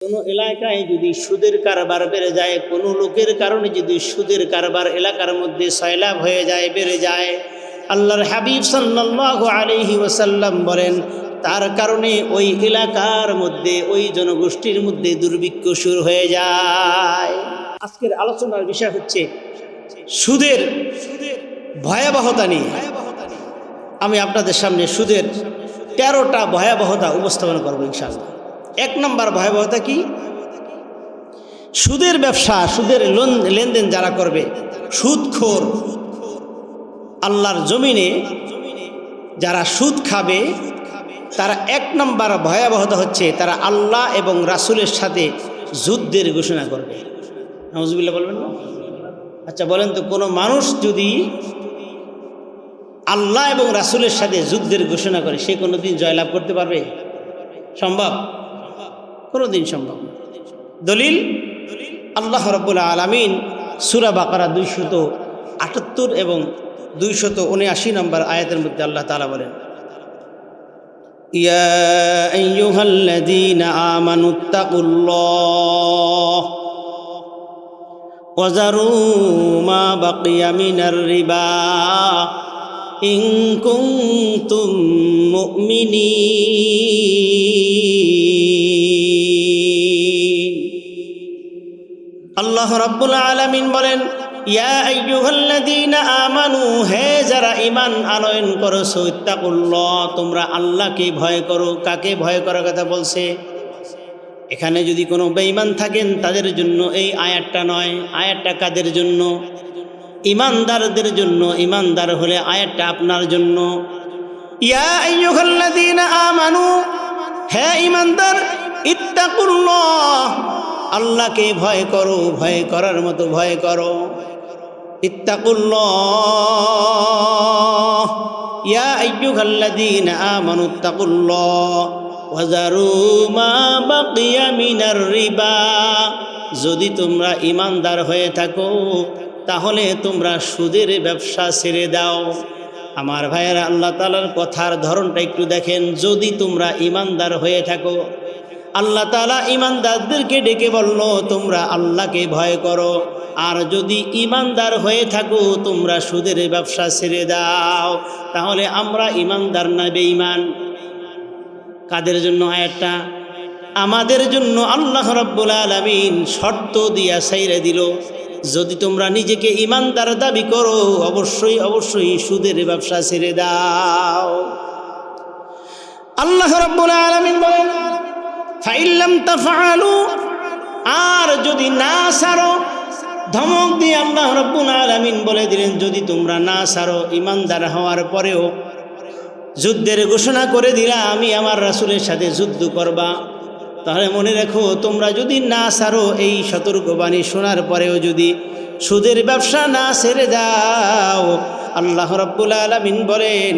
কোনো এলাকায় যদি সুদের কারবার বেড়ে যায়, কোনো লোকের কারণে যদি সুদের কারবার এলাকার মধ্যে সয়লাভ হয়ে যায়, বেড়ে যায়, আল্লাহর হাবিব সাল্লাল্লাহু আলাইহি ওয়াসাল্লাম বলেন তার কারণে ওই এলাকার মধ্যে, ওই জনগোষ্ঠীর মধ্যে দুর্ভিক্ষ শুরু হয়ে যায়। আজকের আলোচনার বিষয় হচ্ছে সুদের ভয়াবহতা নিয়ে। আমি আপনাদের সামনে সুদের 13টা ভয়াবহতা উপস্থাপন করবো ইনশাআল্লাহ। 1 নম্বর ভয়াবহতা কি? সুদের ব্যবসা, সুদের লেনদেন যারা করবে, সুদখোর, আল্লাহর জমিনে যারা সুদ খাবে, তারা 1 নম্বর ভয়াবহতা হচ্ছে তারা আল্লাহ এবং রাসূলের সাথে যুদ্ধের ঘোষণা করবে। নাউজুবিল্লাহ বলবেন না? আচ্ছা বলেন তো, কোনো মানুষ যদি আল্লাহ এবং রাসূলের সাথে যুদ্ধের ঘোষণা করে, সে কোনোদিন জয়লাভ করতে পারবে? সম্ভব? কোনোদিন সম্ভব না। দলিল আল্লাহ রাব্বুল আলামিন সূরা বাকারা 278 এবং 279 নম্বর আয়াতের মধ্যে আল্লাহ তাআলা বলেন, ইয়া আইয়ুহাল্লাযীনা আমানুত্তাকুল্লাহ ওয়াযারু মা বাকিয়া মিনার রিবা ইন কুনতুম মুমিনিন। আল্লাহ রাব্বুল আলামিন বলেন, ইয়া আইয়ুহাল্লাযীনা আমানু, হে যারা ঈমান আনয়ন করেছো, ইত্তাকুল্লাহ, তোমরা আল্লাহকে ভয় করো। কাকে ভয় করার কথা বলছে? এখানে যদি কোনো বেঈমান থাকেন তাদের জন্য এই আয়াতটা নয়। আয়াতটা কাদের জন্য? ঈমানদারদের জন্য। ঈমানদার হলে আয়াতটা আপনার জন্য। ইয়া আইয়ুহাল্লাযীনা আমানু, হে ঈমানদার, ইত্তাকুল্লাহ, আল্লাহকে ভয় করো, ভয় করার মতো ভয় করো। ইত্তাকুল্লাহ, ইয়া আইয়ুহাল্লাযীনা আমানু ইত্তাকুল্লাহ ওয়াযারু মা বাকিয়া মিনার রিবা। যদি তোমরা ঈমানদার হয়ে থাকো তাহলে তোমরা সুদের ব্যবসা ছেড়ে দাও। আমার ভাইয়েরা, আল্লাহ তাআলার কথার ধরনটা একটু দেখেন। যদি তোমরা ঈমানদার হয়ে থাকো, আল্লাহ তাআলা ঈমানদারদেরকে ডেকে বলল তোমরা আল্লাহকে ভয় করো। আর যদি ঈমানদার হয়ে থাকো তোমরা সুদের ব্যবসা ছেড়ে দাও। তাহলে আমরা ঈমানদার না বেঈমান? কাদের জন্য আয়াতটা? আমাদের জন্য। আল্লাহ রাব্বুল আলামিন শর্ত দিয়া ছাইরে দিল, যদি তোমরা নিজেকে ঈমানদার দাবি করো অবশ্যই অবশ্যই সুদের ব্যবসা ছেড়ে দাও। আল্লাহ রাব্বুল আলামিন বলেন, ফাইল্লাম তাফআলু, আর যদি না ছাড়ো, ধমক দিয়ে আল্লাহ রাব্বুল আলামিন বলে দিলেন যদি তোমরা না ছাড়ো, ঈমানদার হওয়ার পরেও যুদ্ধের ঘোষণা করে দিলা আমি আমার রাসূলের সাথে যুদ্ধ করবা, তাহলে মনে রেখো তোমরা যদি না ছাড়ো, এই সতর্কবাণী শোনার পরেও যদি সুদের ব্যবসা না ছেড়ে দাও, আল্লাহ রাব্বুল আলামিন বলেন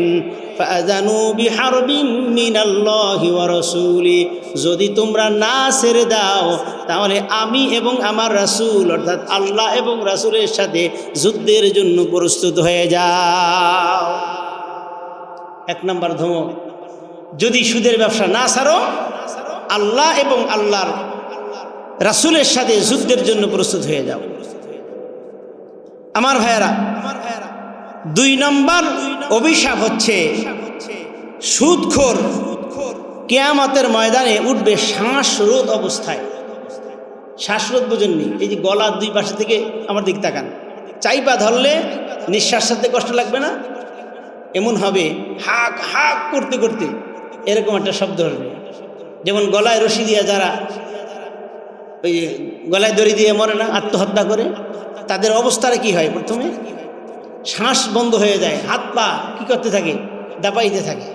ফাআযানু বিহারবিম মিনাল্লাহি ওয়া রাসূলি, যদি তোমরা না ছেড়ে দাও তাহলে আমি এবং আমার রাসূল অর্থাৎ আল্লাহ এবং রাসূলের সাথে যুদ্ধের জন্য প্রস্তুত হয়ে যাও। 1 নম্বর ধমক, যদি সুদের ব্যবসা না ছাড়ো আল্লাহ এবং আল্লাহর রাসূলের সাথে যুদ্ধের জন্য প্রস্তুত হয়ে যাও। আমার ভাইয়েরা, 2 নম্বর অভিশাপ হচ্ছে সুদখোর কিয়ামতের ময়দানে উঠবে শ্বাসরোধ অবস্থায়। শ্বাসরোধ বুঝেননি? এই যে গলার 2 পাশে থেকে আমার দিক তাকান, চাইপা ধরলে নিঃশ্বাস ছাড়তে কষ্ট লাগবে না? এমন হবে হাক হাক করতে করতে এরকম একটা শব্দ হবে। যেমন গলায় রশি দিয়ে যারা ওই গলায় দড়ি দিয়ে মরে না, আত্মহত্যা করে, তাদের অবস্থাটা কি হয়? প্রথমে শ্বাস বন্ধ হয়ে যায়, হাত পা কি করতে থাকে? দাপাইতে থাকে।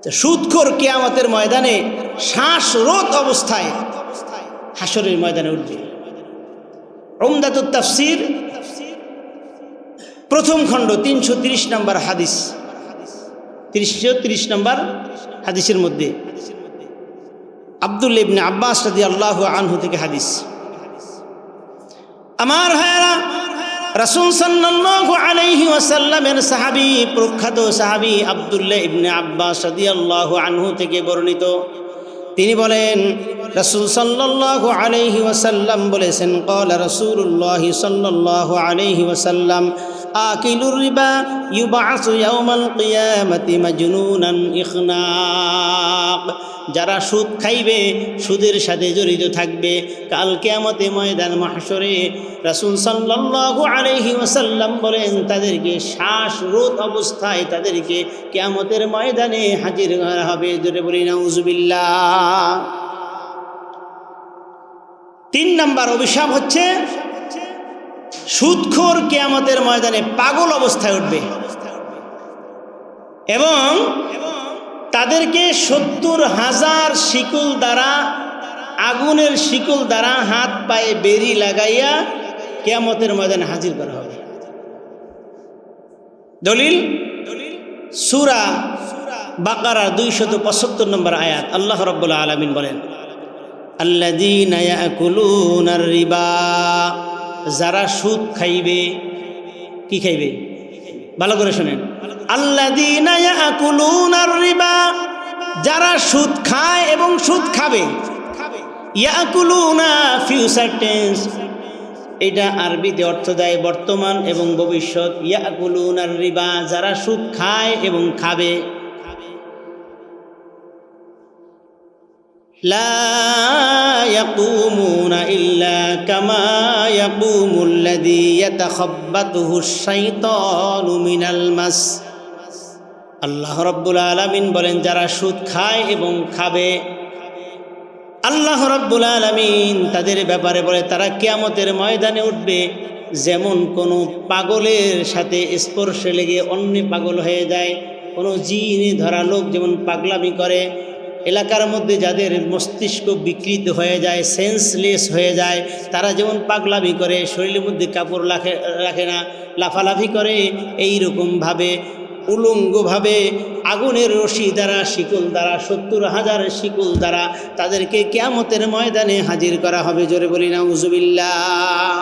তো সুদখোর কিয়ামতের ময়দানে শ্বাসরোধ অবস্থায় হাসরের ময়দানে উঠবে। উমদাতুত তাফসীর প্রথম খণ্ড 330 নম্বর হাদিস, 330 নম্বর হাদিসের মধ্যে আব্দুল্লাহ ইবনে আব্বাস রাদিয়াল্লাহু আনহু থেকে হাদিস। আমার ভাইয়েরা, রাসূল সাল্লাল্লাহু আলাইহি ওয়াসাল্লামের সাহাবী, প্রখ্যাত সাহাবী আব্দুল্লাহ ইবনে আব্বাস রাদিয়াল্লাহু আনহু থেকে বর্ণিত, তিনি বলেন রাসূল সাল্লাল্লাহু আলাইহি ওয়াসাল্লাম বলেছেন ক্বালা রাসূলুল্লাহ সাল্লাল্লাহু আলাইহি ওয়াসাল্লাম আকিলুর রিবা ইউবআসু ইয়াওমাল কিয়ামাতি মাজনুনান ইখনাক। যারা সুদ খাইবে, সুদের সাথে জড়িত থাকবে, কাল কিয়ামতে ময়দান মাহশরে রাসূল সাল্লাল্লাহু আলাইহি ওয়াসাল্লাম বলেন তাদেরকে শ্বাসরোধ অবস্থায় তাদেরকে কিয়ামতের ময়দানে হাজির করা হবে। জোরে বলি নাউজুবিল্লাহ। 3 নম্বর অভিশাপ হচ্ছে সুদখোর কিয়ামতের ময়দানে পাগল অবস্থায় উঠবে এবং তাদেরকে 70,000 শিকল দ্বারা, আগুনের শিকল দ্বারা হাত পায়ে বেরি লাগাইয়া কিয়ামতের ময়দানে হাজির করা হবে। দলিল সূরা বাকারা 275 নম্বর আয়াত। আল্লাহ রাব্বুল আলামিন বলেন আল্লাযীনা ইয়াকুলুনার রিবা, যারা সুদ খাইবে। কি খাইবে? ভালো করে শুনেন, আল্লাযীনা ইয়াকুলুনার রিবা, যারা সুদ খায় এবং সুদ খাবে। ইয়াকুলুনা ফিউচার টেন্স, এটা আরবিতে অর্থ দেয় বর্তমান এবং ভবিষ্যৎ। ইয়াকুলুনার রিবা, যারা সুদ খায় এবং খাবে। লা ইয়াকুমুনা ইল্লা কামা ইয়াকুমুল্লাযী ইয়াতাখাব্বাতুহুশ শাইতানু মিনাল মাস। আল্লাহ রাব্বুল আলামিন বলেন যারা সুদ খায় এবং খাবে, আল্লাহ রাব্বুল আলামিন তাদের ব্যাপারে বলে তারা কিয়ামতের ময়দানে উঠবে যেমন কোনো পাগলের সাথে স্পর্শে লেগে অন্য পাগল হয়ে যায়। কোনো জিনে ধরা লোক যেমন পাগলামি করে, এলাকার মধ্যে যাদের মস্তিষ্ক বিকৃত হয়ে যায়, সেন্সলেস হয়ে যায়, তারা যেমন পাগলামি করে, শরীরের মধ্যে কাপড় রাখে না, লাফালাফি করে, এই রকমভাবে উলঙ্গভাবে আগুনের রশি দ্বারা, শিকল দ্বারা, 70,000 শিকল দ্বারা তাদেরকে কিয়ামতের ময়দানে হাজির করা হবে। জোরে বলি নাউজুবিল্লাহ।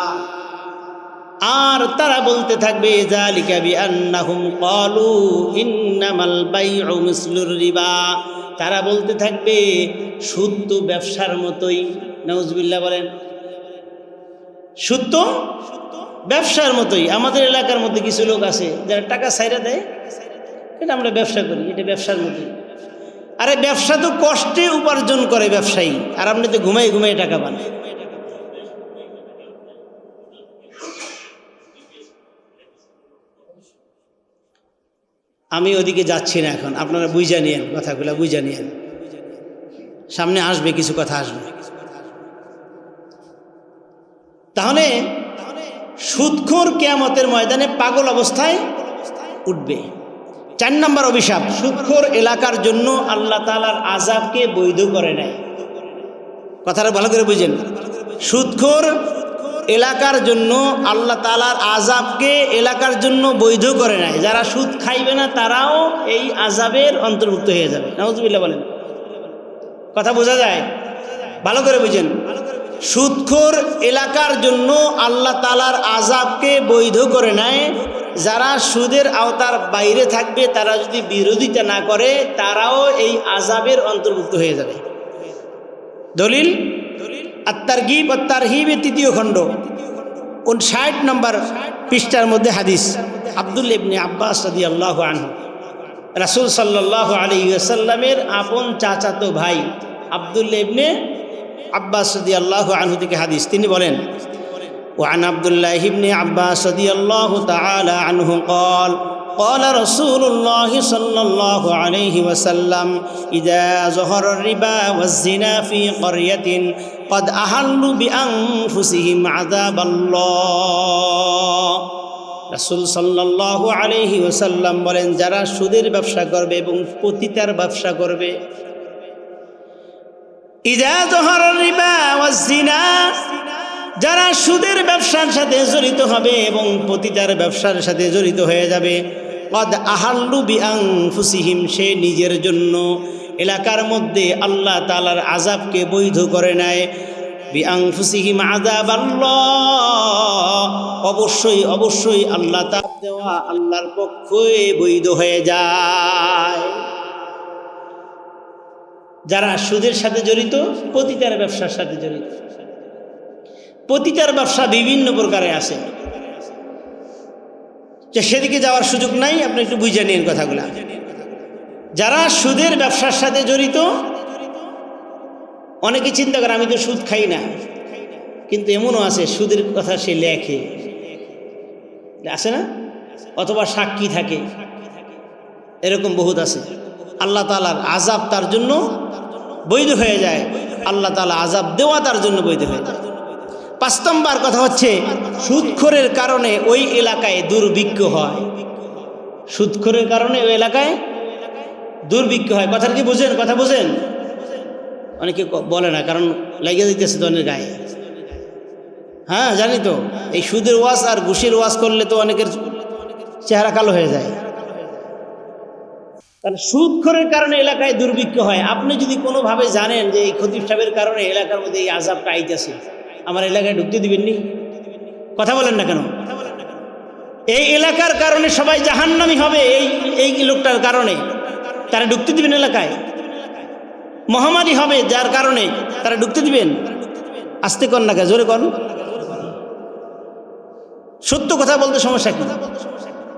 আর তারা বলতে থাকবে যালিকা বিআন্নাহুম ক্বালু ইন্নামাল বাইউ মিসলুর রিবা, তারা বলতে থাকবে সুদ তো ব্যবসার মতোই। নাউজুবিল্লাহ বলেন, সুদ তো ব্যবসার মতোই। আমাদের এলাকার মধ্যে কিছু লোক আছে যারা টাকা ছাইরা দেয়, এটা আমরা ব্যবসা করি, এটা ব্যবসার মতোই। আরে ব্যবসা তো কষ্টে উপার্জন করে ব্যবসায়ী, আর আপনি তো ঘুমাই ঘুমাই টাকা পান। আমি ওদিকে যাচ্ছি না এখন, আপনারা বুঝা নিয়েন, কথাগুলো বুঝা নিয়েন, সামনে আসবে কিছু কথা আসবে। তাহলে সুদখোর কিয়ামতের ময়দানে পাগল অবস্থায় উঠবে। 4 নম্বর অভিশাপ, সুদখোর এলাকার জন্য আল্লাহ তাআলার আযাবকে বৈধ করে নেয়। কথাটা ভালো করে বুঝেন, সুদখোর এলাকার জন্য আল্লাহ তাআলার আযাবকে এলাকার জন্য বৈধ করে নেয়। যারা সুদ খাইবে না তারাও এই আযাবের অন্তর্ভুক্ত হয়ে যাবে। নাউজুবিল্লাহ বলেন, কথা বোঝা যায়? ভালো করে বুঝেন, সুদখোর এলাকার জন্য আল্লাহ তাআলার আযাবকে বৈধ করে নেয়। যারা সুদের আওতার বাইরে থাকবে, তারা যদি বিরোধিতা না করে, তারাও এই আযাবের অন্তর্ভুক্ত হয়ে যাবে। দলিল আত-তারগীব ওয়াত তারহীবের 3য় খণ্ড 59 নম্বর পৃষ্ঠার মধ্যে হাদিস। আব্দুল্লাহ ইবনে আব্বাস রাদিয়াল্লাহু আনহু, রাসূল সাল্লাল্লাহু আলাইহি ওয়াসাল্লামের আপন চাচাতো ভাই আব্দুল্লাহ ইবনে আব্বাস রাদিয়াল্লাহু আনহু থেকে হাদিস। তিনি বলেন وعن عبد الله بن عباس رضي الله تعالى عنه قال قال رسول الله صلى الله عليه وسلم إذا ظهر الربا والزنا في قرية قد أحلوا بأنفسهم عذاب الله। রাসূল সাল্লাল্লাহু আলাইহি ওয়াসাল্লাম বলেন যারা সুদের ব্যবসা করবে এবং পতিতার ব্যবসা করবে, ইযা যহারা রিবা ওয়াজ জিনা, যারা সুদের ব্যবসার সাথে জড়িত হবে এবং পতিতার ব্যবসার সাথে জড়িত হয়ে যাবে, কদ আহাল্লু বিআনফুসিহিম, সে নিজের জন্য এলাকার মধ্যে আল্লাহ তাআলার আযাবকে বৈধ করে নেয়। বিআনফুসিহিম আযাবাল্লাহ, অবশ্যই অবশ্যই আল্লাহ তাআলা দেওয়া আল্লাহর পক্ষে বৈধ হয়ে যায়। যারা সুদের সাথে জড়িত, পতিতার ব্যবসার সাথে জড়িত। পতিতার ব্যবসা বিভিন্ন প্রকারে আছে, যে সেদিকে যাওয়ার সুযোগ নাই, আপনি একটু বুঝে নিন কথাগুলা। যারা সুদের ব্যবসার সাথে জড়িত, অনেকে চিন্তা করে আমি তো সুদ খাই না, কিন্তু এমনও আছে সুদের কথা সে লেখে, আছে না, অথবা সাক্ষী থাকে, এরকম বহুত আছে। আল্লাহ তাআলার আযাব তার জন্য বৈধ হয়ে যায়, আল্লাহ তাআলা আযাব দেওয়া তার জন্য বৈধ হয়ে যায়। 5 নম্বর কথা হচ্ছে, সুদখোরের কারণে ওই এলাকায় দুর্ভিক্ষ হয়। সুদখোরের কারণে ওই এলাকায় দুর্ভিক্ষ হয়। কথাটা কি বুঝেন? কথা বুঝেন? অনেকে বলে না, কারণ লাগিয়ে দিতেছে তো অনেক গায়ে। হ্যাঁ জানি তো, এই সুদের ওয়াজ আর ঘুষের ওয়াজ করলে তো অনেকের চেহারা কালো হয়ে যায়। কারণ সুদখোরের কারণে এলাকায় দুর্ভিক্ষ হয়। আপনি যদি কোনোভাবে জানেন যে এই খতিব সাহেবের কারণে এলাকার মধ্যে এই আযাবটা আইতেছে, আমার এলাকায় ঢুকতে দিবেননি? কথা বলেন না কেন? এই এলাকার কারণে সবাই জাহান্নামী হবে, এই লোকটার কারণে, তারা ঢুকতে দিবেন এলাকায়? মহামারী হবে যার কারণে, তারা ঢুকতে দিবেন? আস্তে কর না, জোরে কর। সত্য কথা বলতে সমস্যা কি?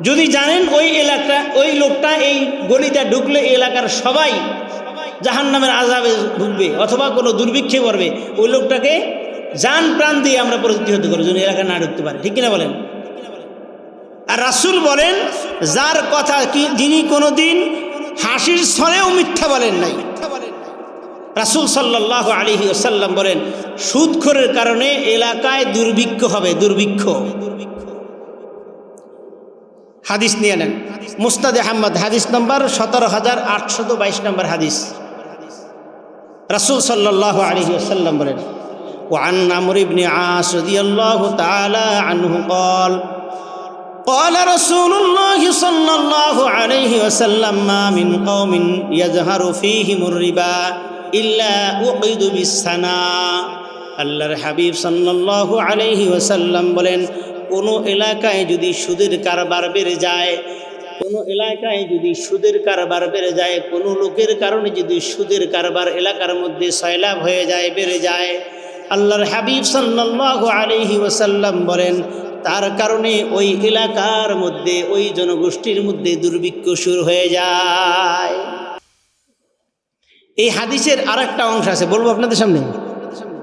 যদি জানেন ওই এলাকা, ওই লোকটা এই গলিটা ঢুকলে এই এলাকার সবাই জাহান্নামের আযাবে ভুগবে অথবা কোনো দুর্ভিক্ষে পড়বে, ওই লোকটাকে জান প্রাণ দিয়ে আমরা প্রতিহত করি যেন এলাকা না ঢুকতে পারে। ঠিক কিনা বলেন? আর রাসূল বলেন, যার কথা কি যিনি কোনোদিন হাসির ছলেও মিথ্যা বলেন নাই। রাসূল সাল্লাল্লাহু আলাইহি ওয়াসাল্লাম বলেন, সুদখোরের কারণে এলাকায় দুর্ভিক্ষ হবে, দুর্ভিক্ষ। হাদিস নিয়ে নেন, মুসনাদে আহমদ হাদিস নম্বর 17822 নম্বর হাদিস। রাসূল সাল্লাল্লাহু আলাইহি ওয়াসাল্লাম বলেন, وعن عمرو بن عاص رضي الله تعالى عنه قال قال رسول الله صلى الله عليه وسلم ما من قوم يظهر فيهم الربا إلا أوقدوا بالسنا। আল্লাহর হাবিব সাল্লাল্লাহু আলাইহি ওয়াসাল্লাম বলেন, কোনো এলাকায় যদি সুদের কারবার বেড়ে যায়, কোনো এলাকায় যদি সুদের কারবার বেড়ে যায়, কোনো লোকের কারণে যদি সুদের কারবার এলাকার মধ্যে সয়লাভ হয়ে যায়, বেড়ে যায়, আল্লাহর হাবিব সাল্লাল্লাহু আলাইহি ওয়াসাল্লাম বলেন, তার কারণে ওই এলাকার মধ্যে, ওই জনগোষ্ঠীর মধ্যে দুর্ভিক্ষ শুরু হয়ে যায়। এই হাদিসের আরেকটা অংশ আছে, বলবো আপনাদের সামনে,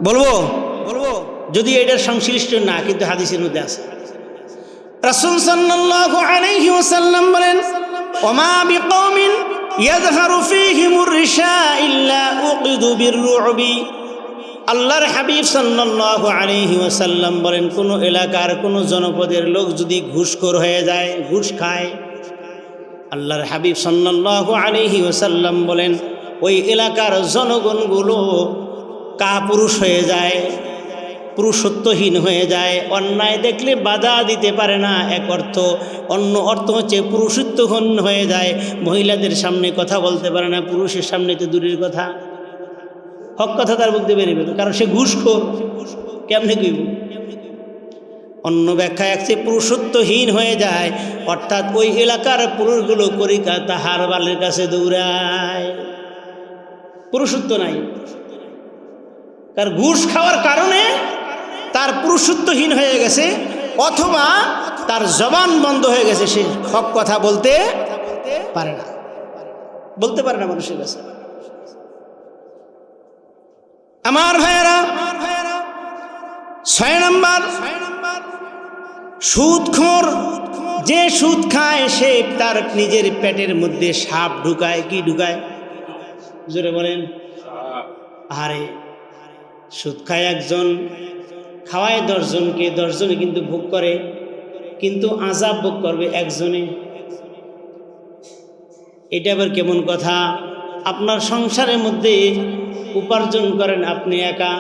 বলবো যদি এটার সংশ্লিষ্ট না, কিন্তু হাদিসের মধ্যে আছে। রাসূল সাল্লাল্লাহু আলাইহি ওয়াসাল্লাম বলেন, ওমা বিকওমিন ইয়াযহারু ফীহিমুর রিশা ইল্লা উকিদু বিররুবি। আল্লাহর হাবিব সাল্লাল্লাহু আলাইহি ওয়াসাল্লাম বলেন, কোনো এলাকার কোনো জনপদের লোক যদি ঘুষখোর হয়ে যায়, ঘুষ খায়, আল্লাহর হাবিব সাল্লাল্লাহু আলাইহি ওয়াসাল্লাম বলেন, ওই এলাকার জনগণগুলো কাপুরুষ হয়ে যায়, পুরুষত্বহীন হয়ে যায়, অন্যায় দেখলে বাধা দিতে পারে না, এক অর্থ। অন্য অর্থ হচ্ছে পুরুষত্বহীন হয়ে যায়, মহিলাদের সামনে কথা বলতে পারে না, পুরুষের সামনে তো দূরের কথা, হক কথা তার মুখ দিয়ে বেরিয়ে, কারণ সে ঘুষখোর। কেমনে কইব? অন্য ব্যাখ্যা একচে পুরুষত্বহীন হয়ে যায়, অর্থাৎ ওই এলাকার পুরুষগুলো করিকা তাহার বালের কাছে দৌড়ায়, পুরুষত্ব নাই। কারণ ঘুষ খাওয়ার কারণে তার পুরুষত্বহীন হয়ে গেছে, অথবা তার জবান বন্ধ হয়ে গেছে, সে হক কথা বলতে পারে না, বলতে পারে না মানুষের কাছে। আমার ভাইয়েরা, 6 নম্বর, সুদখোর যে সুদ খায় সে তার নিজের পেটের মধ্যে সাপ ঢুকায়। কি ঢুকায়? জোরে বলেন। আরে সুদ খায় একজন, খাওয়ায় 10 জনকে, 10 জনে কিন্তু ভোগ করে, কিন্তু আযাব ভোগ করবে একজনে। এটা আবার কেমন কথা? আপনার সংসারের মধ্যে উপার্জন করেন আপনি একা,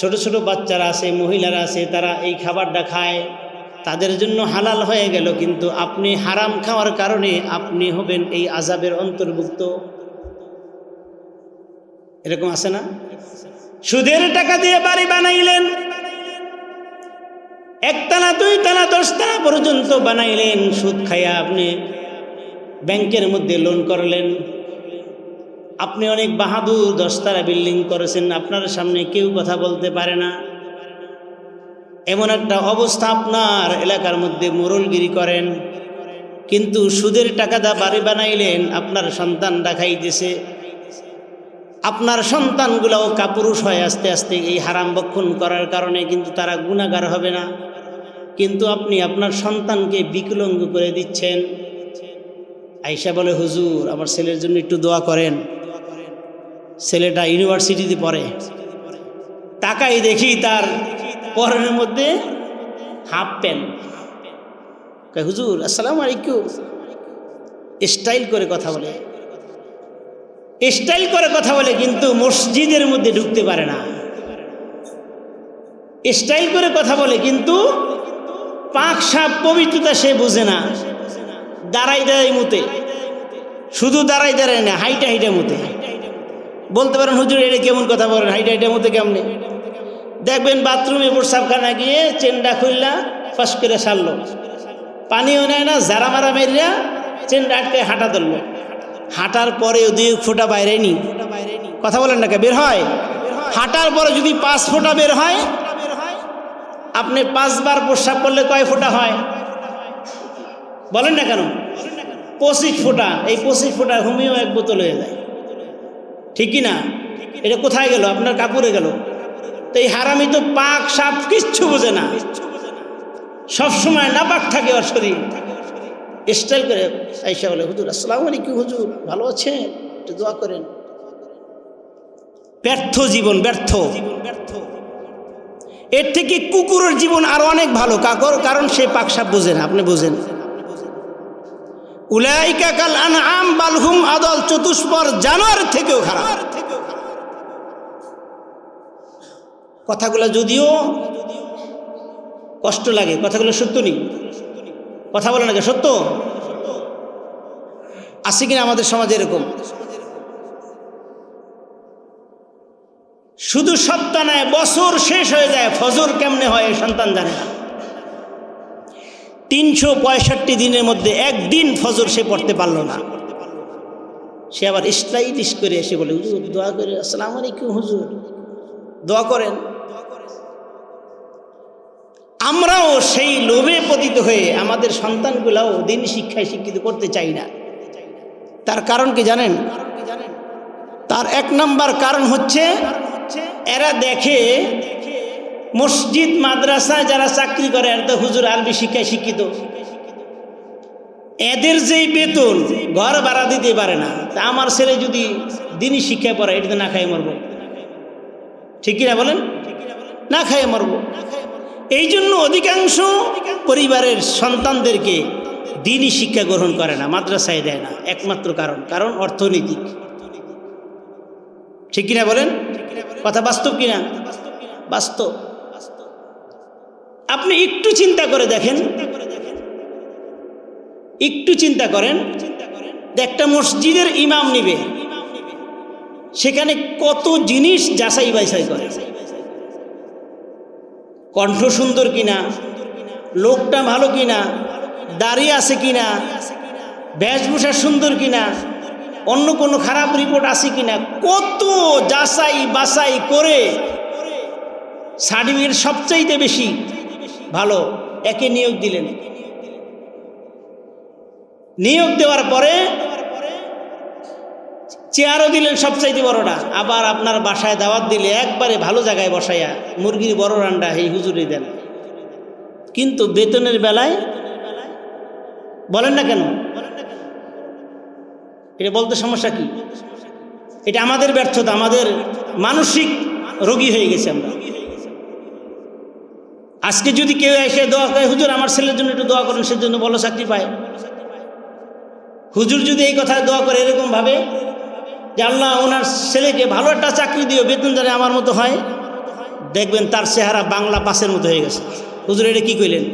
ছোট ছোট বাচ্চারা আছে, মহিলারা আছে, তারা এই খাবারটা খায়, তাদের জন্য হালাল হয়ে গেল, কিন্তু আপনি হারাম খাওয়ার কারণে আপনি হবেন এই আযাবের অন্তর্ভুক্ত। এরকম আছে না? সুদের টাকা দিয়ে বাড়ি বানাইলেন, 1 তলা 2 তলা 10 তলা পর্যন্ত বানাইলেন, সুদ খাইয়া আপনি ব্যাংকের মধ্যে লোন করলেন, আপনি অনেক বাহাদুর 10 তলা বিল্ডিং করেছেন, আপনার সামনে কেউ কথা বলতে পারে না, এমন একটা অবস্থা, আপনার এলাকার মধ্যে মোড়লগিরি করেন, কিন্তু সুদের টাকা দা বাড়ি বানাইলেন, আপনার সন্তান দেখাইতেছে, আপনার সন্তানগুলোও কাপুরুষ হয় আস্তে আস্তে এই হারাম ভক্ষণ করার কারণে, কিন্তু তারা গুনাহগার হবে না, কিন্তু আপনি আপনার সন্তানকে বিকলাঙ্গ করে দিচ্ছেন। আয়েশা বলে, হুজুর আমার ছেলের জন্য একটু দোয়া করেন, ছেলেটা ইউনিভার্সিটিতে পড়ে, তাকাই দেখি তার পরনের মধ্যে হাফ প্যান্ট। হুজুর আসসালামু আলাইকুম, স্টাইল করে কথা বলে, স্টাইল করে কথা বলে, কিন্তু মসজিদের মধ্যে ঢুকতে পারে না। স্টাইল করে কথা বলে, কিন্তু পাক সাপ পবিত্রতা সে বুঝে না, দাঁড়াই দাঁড়াই মুতে, শুধু দাঁড়াই দাঁড়ায় না, হাইটা হাইটা মুতে। বলতে পারেন হুজুর এটা কেমন কথা বলেন, হাইটা হাইটা মুতে কেমনে? দেখবেন বাথরুমে প্রস্রাবখানা গিয়ে চেন্ডা খুললা ফাঁস করে সারলো, পানিও নেয় না, জারা মারা মেরিয়া চেন্ডা আটকে হাঁটা ধরলো, হাঁটার পরে 2 ফোঁটা বাইরে নি, কথা বলেন না, বের হয়। হাঁটার পরে যদি 5 ফোঁটা বের হয়, আপনি 5 বার প্রস্রাব করলে কয় ফোঁটা হয় বলেন না কেন? 25 ফোঁটা। এই 25 ফোঁটা হোমিও 1 বোতল হয়ে যায়, ঠিক কি না? এটা কোথায় গেল? আপনার কাপড়ে গেল। তো এই হারামি তো পাক সাপ কিচ্ছু বোঝে না, সবসময় নাপাক থাকে ওর শরীর। স্টাইল করে আয়েশা বলে, হুজুর আসসালামু আলাইকুম, হুজুর ভালো আছেন, একটু দোয়া করেন। ব্যর্থ জীবন, ব্যর্থ। এর থেকে কুকুরের জীবন আরো অনেক ভালো, কারণ সে পাক সাপ বোঝে না, আপনি বোঝেন। উলাইকা কাল আনআম বাল হুম আদল, চতুষ্পর জানোয়ার থেকেও খারাপ। কথাগুলো যদিও কষ্ট লাগে, কথাগুলো সত্য নেই, কথা বলে না, সত্য আছে কিনা আমাদের সমাজে? এরকম শুধু সপ্তাহ নয়, বছর শেষ হয়ে যায়, ফজর কেমনে হয় সন্তান জানে না। 365 দিনের মধ্যে একদিন ফজর সে পড়তে পারলো না, সে আবার স্টাইলিশ করে এসে বলে, হুজুর দোয়া করে, আসসালামু আলাইকুম হুজুর দোয়া করেন। আমরাও সেই লোভে পতিত হয়ে আমাদের সন্তানগুলাও দিন শিক্ষায় শিক্ষিত করতে চাই না। তার কারণ কি জানেন? তার 1 নম্বর কারণ হচ্ছে, এরা দেখে মসজিদ মাদ্রাসায় যারা চাকরি করে, এরা তো হুজুর আরবি শিক্ষায় শিক্ষিত, এদের যেই বেতন ঘর ভাড়া দিতে পারে না, তা আমার ছেলে যদি দিনই শিক্ষায় পড়ে, এটাতে না খাইয়ে মরবো, ঠিক কিনা বলেন? না খাইয়ে মরবো। এই জন্য অধিকাংশ পরিবারের সন্তানদেরকে দিনই শিক্ষা গ্রহণ করে না, মাদ্রাসায় দেয় না। একমাত্র কারণ অর্থনৈতিক, ঠিক কিনা বলেন? কথা বাস্তব কিনা? বাস্তব। আপনি একটু চিন্তা করে দেখেন, একটু চিন্তা করেন, একটা মসজিদের ইমাম নিবে, সেখানে কত জিনিস যাচাই বাছাই করে, কণ্ঠ সুন্দর কিনা, লোকটা ভালো কিনা, দাড়ি আছে কিনা, বেশভূষা সুন্দর কিনা, অন্য কোনো খারাপ রিপোর্ট আছে কিনা, কত যাচাই বাছাই করে সার্টিফিকেট সবচাইতে বেশি ভালো একে নিয়োগ দিলেন। নিয়োগ দেওয়ার পরে চেয়ারও দিলেন সবচাইতে বড়টা, আবার আপনার বাসায় দাওয়াত দিলে একবারে ভালো জায়গায় বসাইয়া মুরগির বড় রান্না এই হুজুরি দেন, কিন্তু বেতনের বেলায় বলেন না কেন? এটা বলতে সমস্যা কি? এটা আমাদের ব্যর্থতা, আমাদের মানসিক রোগী হয়ে গেছে আমরা। আজকে যদি কেউ এসে দোয়া করে, হুজুর আমার ছেলের জন্য একটু দোয়া করেন, সেজন্য ভালো চাকরি পায়, হুজুর যদি এই কথা দোয়া করে এরকম ভাবে যে আল্লাহ ওনার ছেলেকে ভালো একটা চাকরি দিও, বেতন জানে আমার মতো হয়, দেখবেন তার চেহারা বাংলা পাসের মতো হয়ে গেছে। হুজুর এটা কি কইলেন?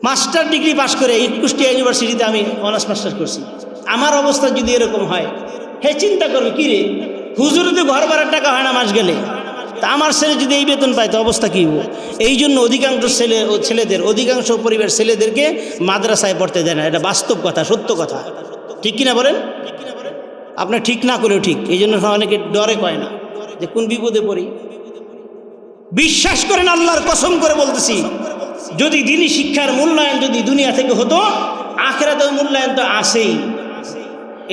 মাস্টার ডিগ্রি পাস করে কুষ্টিয়া ইউনিভার্সিটিতে আমি অনার্স মাস্টার করছি, আমার অবস্থা যদি এরকম হয়, হে চিন্তা করবে কি রে, হুজুর যদি ঘর ভাড়ার টাকা হয় না মাস গেলে, তা আমার ছেলে যদি এই বেতন পায় তো অবস্থা কী হবো? এই জন্য অধিকাংশ পরিবার ছেলেদেরকে মাদ্রাসায় পড়তে দেয় না। এটা বাস্তব কথা, সত্য কথা, ঠিক কিনা বলেন? আপনার ঠিক না করেও ঠিক, এই জন্য অনেকে ডরে কয় না যে কোন বিপদে পড়ি। বিশ্বাস করেন, আল্লাহর কসম করে বলতেছি, যদি দিনী শিক্ষার মূল্যায়ন যদি দুনিয়া থেকে হতো, আখিরাতেও মূল্যায়ন তো আসেই।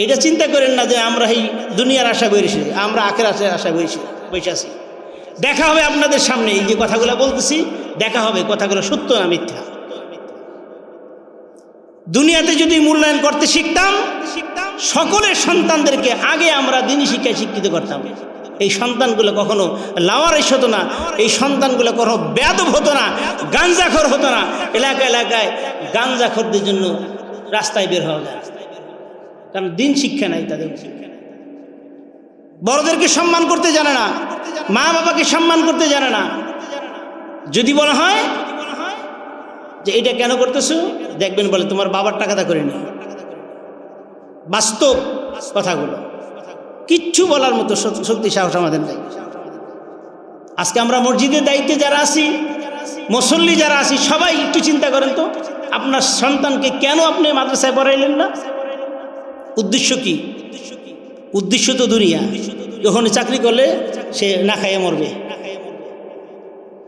এটা চিন্তা করেন না যে আমরা এই দুনিয়ার আশা করেছি, আমরা আখিরাতের আশা করেছি বসে আছি। দেখা হবে আপনাদের সামনে, এই যে কথাগুলো বলতেছি দেখা হবে কথাগুলো সত্য না মিথ্যা। দুনিয়াতে যদি মূল্যায়ন করতে শিখতাম, সকলের সন্তানদেরকে আগে আমরা দিনী শিক্ষায় শিক্ষিত করতাম। এই সন্তানগুলো কখনো লাওয়ারিস হতো না, এই সন্তানগুলো কখনো বেয়াদব হতো না, গাঞ্জাখোর হতো না। এলাকায় এলাকায় গাঞ্জাখোরদের জন্য রাস্তায় বের হওয়া যায়, কারণ দিন শিক্ষা নাই তাদের। বড়দেরকে সম্মান করতে জানে না, মা বাবাকে সম্মান করতে জানে না। যদি বলা হয় যে এটা কেন করতেছো, দেখবেন বলে তোমার বাবার টাকাটা করে নি। বাস্তব কথাগুলো, কিচ্ছু বলার মতো শক্তি সাহস আমাদের নাই। আজকে আমরা মসজিদের দায়িত্বে যারা আছি, মুসল্লি যারা আছি, সবাই একটু চিন্তা করেন তো, আপনার সন্তানকে কেন আপনি মাদ্রাসায় পড়াইলেন না? উদ্দেশ্য কি? উদ্দেশ্য তো দুনিয়া। যখন চাকরি করলে সে না খাইয়ে মরবে,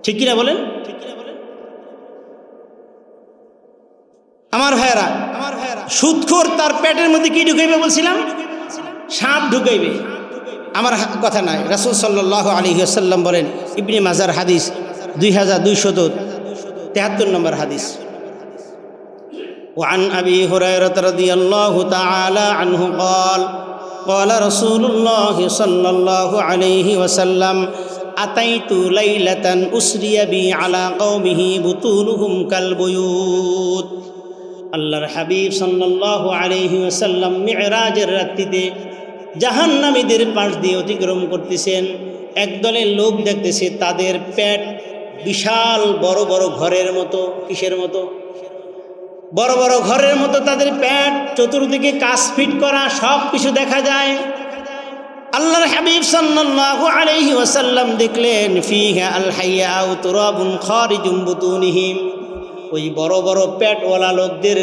ঠিক কিনা বলেন? আমার ভাইয়েরা, সুদখোর তার পেটের মধ্যে কি ঢুকাইবে বলছিলাম? সাপ ঢুকাইবে। আমার কথা নাই, রাসূল সাল্লাল্লাহু আলাইহি ওয়াসাল্লাম বলেন, ইবনে মাজার হাদিস 2273 নম্বর হাদিস। وعن أبي هريرة رضي الله تعالى عنه قال قال رسول الله صلى الله عليه وسلم أتيت ليلة أسري بي على قومه بطونهم كالبيوت। আল্লাহর হাবিব সাল্লাল্লাহু আলাইহি ওয়াসাল্লাম মিরাজের রাত্রিতে জাহান্নামীদের পাশ দিয়ে অতিক্রম করতেছেন। একদলের লোক দেখতেছে তাদের পেট বিশাল বড় বড় ঘরের মতো। কিসের মতো? বড় বড় ঘরের মতো তাদের পেট, চতুর্দিকে কাচ ফিট করা, সব কিছু দেখা যায়। আল্লাহর হাবিব সাল্লাল্লাহু আলাইহি ওয়াসাল্লাম দেখলেন ফিহা আল হাইয়াউ তুরাবুন খারিজুম বুতুনিহিম, ওই বড় বড় পেটওয়ালা লোকদের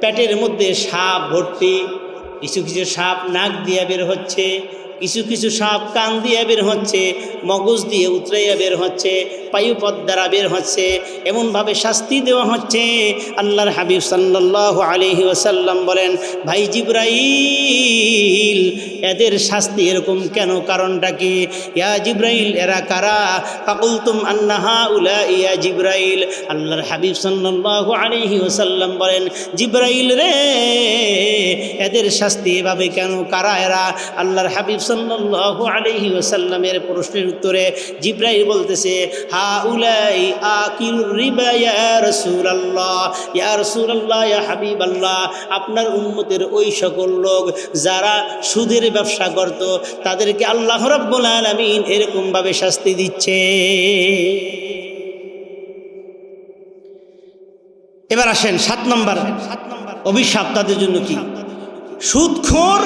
পেটের মধ্যে সাপ ভর্তি। কিছু কিছু সাপ নাক দিয়ে বের হচ্ছে, কিছু কিছু সাপ কান দিয়ে বের হচ্ছে, মগজ দিয়ে উতরাইয়া বের হচ্ছে, পায়ুপথ দ্বারা বের হচ্ছে। এমনভাবে শাস্তি দেওয়া হচ্ছে। আল্লাহর হাবিব সাল্লাল্লাহু আলাইহি ওয়াসাল্লাম বলেন, ভাই জিবরাইল, এদের শাস্তি এরকম কেন? কারণটা কি? ইয়া জিবরাইল, এরা কারা? ফাকুলতুম আন্নাহা উলা ইয়া জিবরাইল। আল্লাহর হাবিব সাল্লাল্লাহু আলাইহি ওয়াসাল্লাম বলেন, জিবরাইল রে, এদের শাস্তি এভাবে কেন? কারা এরা? আল্লাহর হাবিব সাল্লাল্লাহু আলাইহি ওয়াসাল্লামের প্রশ্নের উত্তরে জিবরাইল বলতেছে, হাউলাই আকিলুর রিবা ইয়া রাসূলুল্লাহ, ইয়া রাসূলুল্লাহ, ইয়া হাবিবাল্লাহ, আপনার উম্মতের ওই সকল লোক যারা সুদের ব্যবসা করত, তাদেরকে আল্লাহ রাব্বুল আলামিন এরকম ভাবে শাস্তি দিচ্ছে। এবার আসেন 7 নম্বর অভিশাপ তাদের জন্য কি? সুদখোর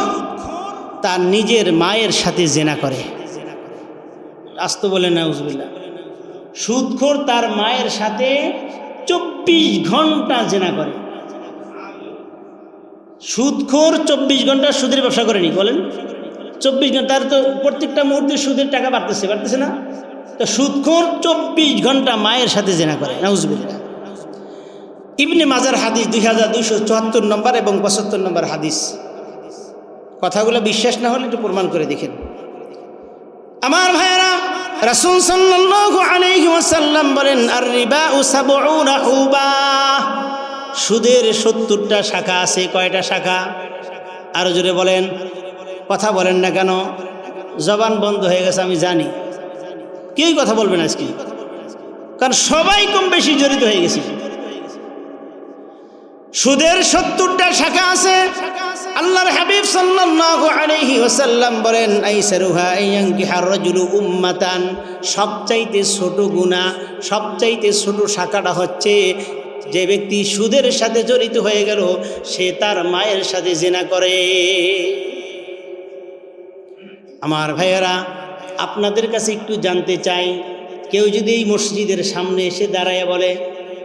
তার নিজের মায়ের সাথে জেনা করে। আস্ত বলে নাউজুবিল্লাহ। সুদখোর তার মায়ের সাথে 24 ঘন্টা জেনা করে। সুদখোর 24 ঘন্টা সুদের ব্যবসা করেনি, বলেন 24 ঘন্টা, তার তো প্রত্যেকটা মুহূর্তে সুদের টাকা বাড়তেছে না? তো সুদখোর 24 ঘন্টা মায়ের সাথে জেনা করে, নাউজুবিল্লাহ। ইবনে মাজার হাদিস 2274 নম্বর এবং 75 নম্বর হাদিস। কথাগুলো বিশ্বাস না হলে একটু প্রমাণ করে দেখেন। আমার ভাইয়েরা, রাসূল সাল্লাল্লাহু আলাইহি ওয়াসাল্লাম বলেন, আর রিবাউ 70 হুবা, সুদের 70টা শাখা আছে। কয়টা শাখা? আরো জোরে বলেন, কথা বলেন না কেন? জবান বন্ধ হয়ে গেছে আমি জানি, কেউই কথা বলবেন আজকে, কারণ সবাই কম বেশি জড়িত হয়ে গেছে। সুদের 70টা শাখা আছে। আল্লাহর হাবিব সাল্লাল্লাহু আলাইহি ওয়াসাল্লাম বলেন, আইসারুহা আইয়ানকিহার রাজুলু উম্মাতান, সবচাইতে ছোট গুনাহ, সবচাইতে ছোট শাখাটা হচ্ছে যে ব্যক্তি সুদের সাথে জড়িত হয়ে গেল, সে তার মায়ের সাথে জিনা করে। আমার ভাইয়েরা, আপনাদের কাছে একটু জানতে চাই, কেউ যদি এই মসজিদের সামনে এসে দাঁড়ায় বলে,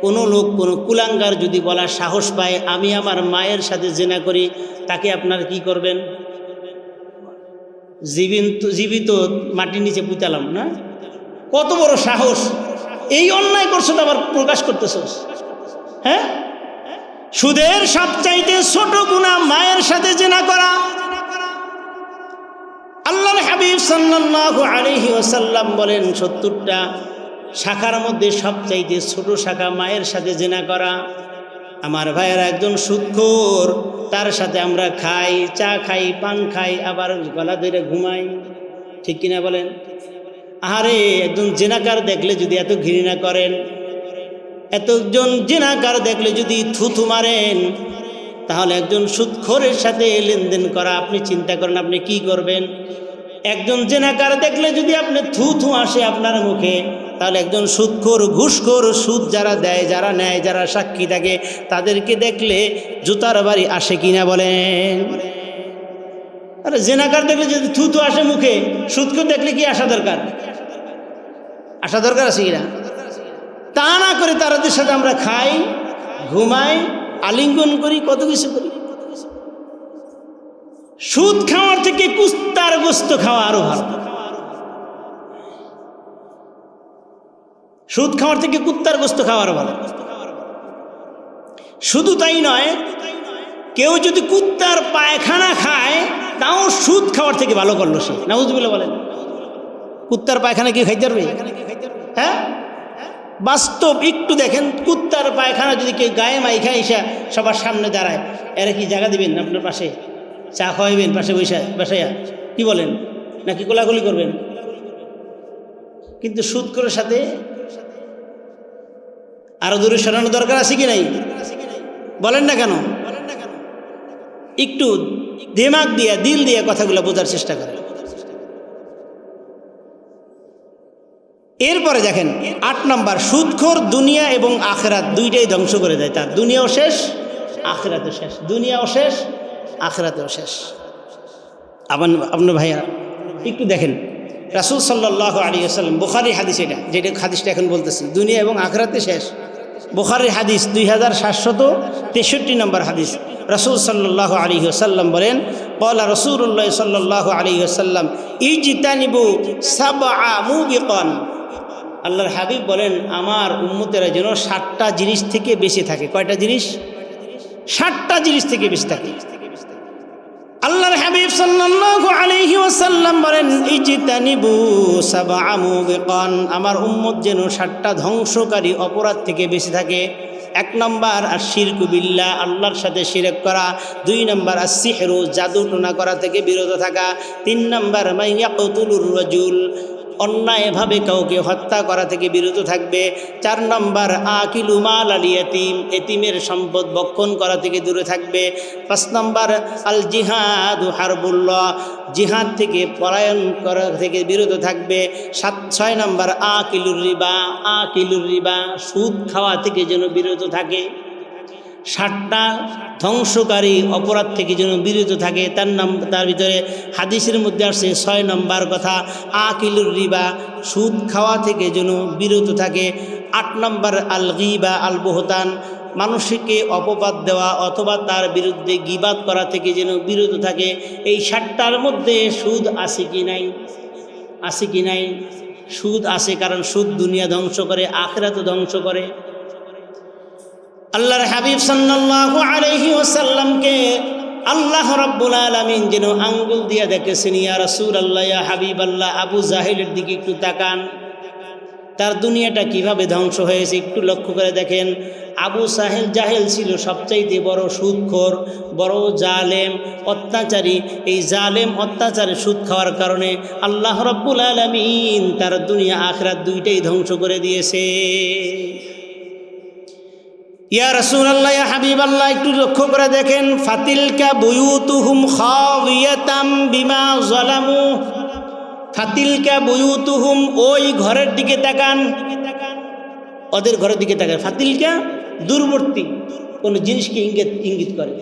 কোনো লোক, কোনো কুলাঙ্গার যদি বলার সাহস পায় আমি আমার মায়ের সাথে জেনা করি, তাকে আপনার কি করবেন? জীবিত মাটির নিচে পুঁতালাম না, কত বড় সাহস! এই অন্যায় করছো তো আবার প্রকাশ করতেছস। হ্যাঁ, সুদের সবচাইতে ছোট গুনাহ মায়ের সাথে জিনা করা। আল্লাহর হাবিব সাল্লাল্লাহু আলাইহি ওয়াসাল্লাম বলেন 70টা শাখার মধ্যে সবচাইতে ছোট শাখা মায়ের সাথে জিনা করা। আমার ভাইয়েরা, একজন সুদখোর, তার সাথে আমরা খাই, চা খাই, পান খাই, আবার গলা ধরে ঘুমাই, ঠিক কিনা বলেন? আরে একজন জেনাকার দেখলে যদি এত ঘৃণা করেন, এতজন জেনাকার দেখলে যদি থুথু মারেন, তাহলে একজন সুদখোরের সাথে লেনদেন করা, আপনি চিন্তা করেন আপনি কি করবেন? একজন জেনাকার দেখলে যদি আপনি থুথু আসে আপনার মুখে, তাহলে একজন সুদখোর, ঘুষখোর, সুদ যারা দেয়, যারা নেয়, যারা সাক্ষী থাকে, তাদেরকে দেখলে জুতার বাড়ি আসে কিনা বলেন? আরে জেনাকার দেখলে যদি থুথু আসে মুখে, সুদখোর দেখলে কি আসা দরকার? আসা দরকার আছে কিনা? তা না করে তাদের সাথে আমরা খাই, ঘুমাই, আলিঙ্গন করি, কত কিছু করি। সুদ খাওয়ার থেকে কুস্তার গোস্ত খাওয়া আরো ভালো। সুদ খাওয়ার থেকে কুত্তার গোস্ত খাওয়া আরো ভালো। শুধু তাই নয়, কেউ যদি কুত্তার পায়খানা খায়, তাও সুদ খাওয়ার থেকে ভালো করলো সে। নাউজুবিল্লাহ বলেন। কুত্তার পায়খানা কি খাইতে পারবে? হ্যাঁ, বাস্তব একটু দেখেন, কুত্তার পায়খানা যদি কেউ গায়ে মাইখা এসে সবার সামনে দাঁড়ায়, এরা কি জায়গা দিবেন আপনার পাশে? চা খাওয়াইবেন পাশে বসাইয়া? কি বলেন? নাকি কোলাকুলি করবেন? কিন্তু সুদখোরের সাথে আরো দূরে সরানো দরকার আছে কি নাই? বলেন না কেন? একটু দিমাগ দিয়ে, দিল দিয়ে কথাগুলো বোঝার চেষ্টা করেন। এরপরে দেখেন 8 নম্বর, সুদখোর দুনিয়া এবং আখিরাত দুইটাই ধ্বংস করে দেয়। তার দুনিয়াও শেষ, আখিরাতও শেষ। দুনিয়াও শেষ, আখিরাতেও শেষ। আপনার ভাইয়া একটু দেখেন, রাসূল সাল্লাল্লাহু আলাইহি ওয়াসাল্লাম, বুখারী হাদিস, যেটা হাদিসটা এখন বলতেছি, দুনিয়া এবং আখিরাতে শেষ। বুখারীর হাদিস 2763 নম্বর হাদিস। রাসূল সাল্লাল্লাহু আলাইহি ওয়াসাল্লাম বলেন, ক্বালা রাসূলুল্লাহ সাল্লাল্লাহু আলাইহি ওয়াসাল্লাম, ইজতানিবু সাবআ মুবিকান। আল্লাহর হাবিব বলেন, আমার উম্মতেরা যেন 7টা জিনিস থেকে বেঁচে থাকে। কয়টা জিনিস? 7টা জিনিস থেকে বেঁচে থাকে। আল্লাহর হাবিব সাল্লাল্লাহু আলাইহি ওয়াসাল্লাম বলেন, ইজতানিবু সাবআ মুবিকান, আমার উম্মত যেন 7টা ধ্বংসকারী অপরাধ থেকে বেঁচে থাকে। 1 নম্বর আশ-শিরকু বিল্লাহ, আল্লাহর সাথে শিরক করা। 2 নম্বর আস-সিহরু, জাদু টোনা করা থেকে বিরত থাকা। 3 নম্বর মাইয়াকুতুলুর রাজুল, অন্যায়ভাবে কাউকে হত্যা করা থেকে বিরত থাকবে। 4 নম্বর আকিলু মাল আল ইয়াতিম, এতিমের সম্পদ ভক্ষণ করা থেকে দূরে থাকবে। 5 নম্বর আল জিহাদু হারবুল্লাহ, জিহাদ থেকে পলায়ন করা থেকে বিরত থাকবে। 6 নম্বর আকিলুর রিবা, সুদ খাওয়া থেকে যেন বিরত থাকে। 7টা ধ্বংসকারী অপরাধ থেকে যেন বিরত থাকে। তার ভিতরে হাদিসের মধ্যে আসছে 6 নম্বর কথা, আকিলুর রিবা, সুদ খাওয়া থেকে যেন বিরত থাকে। 8 নম্বর আল গীবা আল বুহতান, মানুষকে অপবাদ দেওয়া অথবা তার বিরুদ্ধে গীবাত করা থেকে যেন বিরত থাকে। এই 7টার মধ্যে সুদ আছে কি নাই? আছে কি নাই? সুদ আছে, কারণ সুদ দুনিয়া ধ্বংস করে, আখিরাত ধ্বংস করে। আল্লাহর হাবিব সাল্লাল্লাহু আলাইহি ওয়াসাল্লামকে আল্লাহ রাব্বুল আলামিন যেন আঙ্গুল দিয়া দেখেছেন, ইয়া রাসূলুল্লাহ, ইয়া হাবিবাল্লাহ, আবু জাহেলের দিকে একটু তাকান, তার দুনিয়াটা কিভাবে ধ্বংস হয়েছে একটু লক্ষ্য করে দেখেন। আবু জাহেল ছিল সবচাইতে বড় সুদখোর, বড় জালেম, অত্যাচারী। এই জালেম অত্যাচারে সুদ খাওয়ার কারণে আল্লাহ রাব্বুল আলামিন তার দুনিয়া আখিরাত দুইটাই ধ্বংস করে দিয়েছে। ইয়া রাসূলুল্লাহ, ইয়া হাবিবাল্লাহ, একটু লক্ষ্য করে দেখেন, ফাতিলকা বুয়ুতুহুম খাওয়িয়াতাম বিমা যালামু, ফাতিলকা বুয়ুতুহুম, ওই ঘরের দিকে তাকান, ওদের ঘরের দিকে তাকান। ফাতিলকা দূরবর্তী কোন জিনিসকে ইঙ্গিত করে।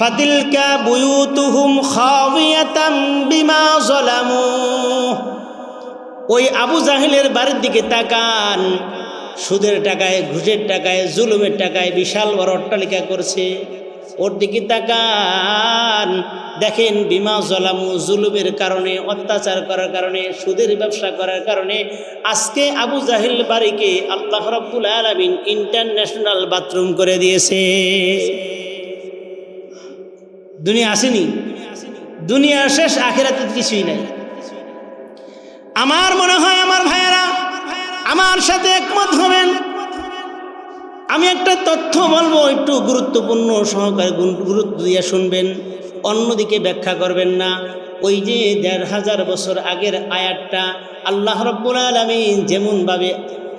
ফাতিলকা বুয়ুতুহুম খাওয়িয়াতাম বিমা যালামু, ওই আবু জাহেলের বাড়ির দিকে তাকান, সুদের টাকায়, ঘুষের টাকায়, জুলুমের টাকায় বিশাল বড় অট্টালিকা করছে। ওর দিকে তাকান, দেখেন বিমা জলামু জুলুমের কারণে, অত্যাচার করার কারণে, সুদের ব্যবসা করার কারণে আজকে আবু জাহেল বাড়িকে আল্লাহ রাব্বুল আলামিন ইন্টারন্যাশনাল বাথরুম করে দিয়েছে। দুনিয়া আসেনি, দুনিয়া শেষ, আখিরাতে কিছুই নাই। আমার মনে হয় আমার ভাইয়েরা আমার সাথে একমত হবেন। আমি একটা তথ্য বলবো, একটু গুরুত্বপূর্ণ সহকারে গুরুত্ব দিয়ে শুনবেন, অন্যদিকে ব্যাখ্যা করবেন না। ওই যে ১৫০০ বছর আগের আয়াতটা আল্লাহ রাব্বুল আলামিন যেমনভাবে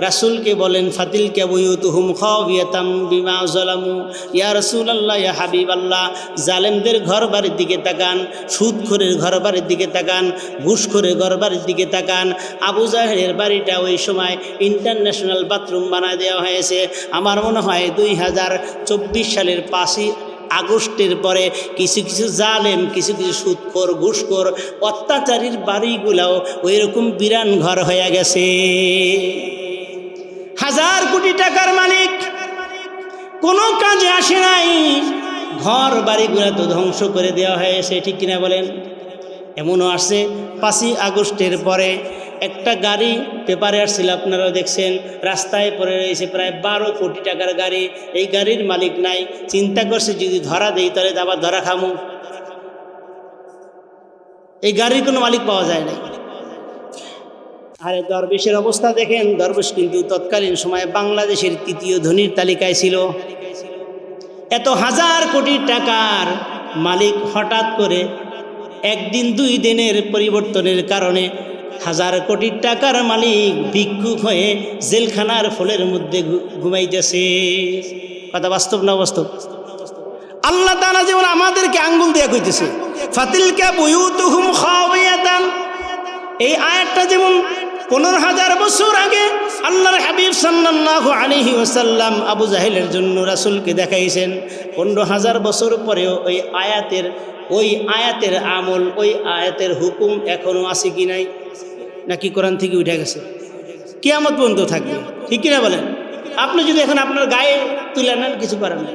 রাসূলকে বলেন ফাতিলকা বুয়ুতুহুম খাওয়াতিয়াম বিমা যালামু, ইয়া রাসূলুল্লাহ ইয়া হাবিবাল্লাহ, জালেমদের ঘর বাড়ির দিকে তাকান, সুদখোরের ঘর বাড়ির দিকে তাকান, ঘুষখোরের ঘর বাড়ির দিকে তাকান। আবু জাহেলের বাড়িটা ওই সময় ইন্টারন্যাশনাল বাথরুম বানায় দেওয়া হয়েছে। আমার মনে হয় 2024 সালের 5ই আগস্টের পরে কিছু কিছু জালেম, কিছু কিছু সুদখোর, ঘুষখোর, অত্যাচারীর বাড়িগুলাও ওই রকম বিরান ঘর হয়ে গেছে। 1000 কোটি টাকার মালিক কোনো কাজে আসে নাই, ঘর বাড়িগুলা তো ধ্বংস করে দেওয়া হয়েছে, ঠিক কিনা বলেন? এমনও আসছে 5ই আগস্টের পরে একটা গাড়ি পেপারে আসছিল, আপনারাও দেখছেন, রাস্তায় পড়ে রয়েছে প্রায় 12 কোটি টাকার গাড়ি। এই গাড়ির মালিক নাই, চিন্তা করছে যদি ধরা দেই তাহলে আবার ধরা খামু। এই গাড়ির কোনো মালিক পাওয়া যায় না। আরে দরবেশের অবস্থা দেখেন, দরবেশ কিন্তু তৎকালীন সময়ে বাংলাদেশের 3য় ধনীর তালিকায় ছিল। এত 1000 কোটি টাকার মালিক হঠাৎ করে একদিন 2 দিনের পরিবর্তনের কারণে 1000 কোটি টাকার মালিক ভিক্ষুক হয়ে জেলখানার ফলের মধ্যে ঘুমাইতেছে। কথা বাস্তব না বাস্তব? আল্লাহ তাআলা যেমন আমাদেরকে আঙ্গুল দিয়ে কইতেছে ফাতিলকা বুয়ুতুহুম খাওয়াতিয়াম, এই আয়াতটা যেমন 15,000 বছর আগে আল্লাহর হাবিব সাল্লাল্লাহু আলাইহি ওয়াসাল্লাম আবু জাহেলের জন্য রাসূলকে দেখাইছেন, 15,000 বছর পরেও ওই আয়াতের আমল, ওই আয়াতের হুকুম এখনো আছে কি নাই? নাকি কোরআন থেকে উঠে গেছে? কিয়ামত পর্যন্ত থাকবে, ঠিক কিনা বলেন? আপনি যদি এখন আপনার গায়ে তুলে নেন কিছু করেন না।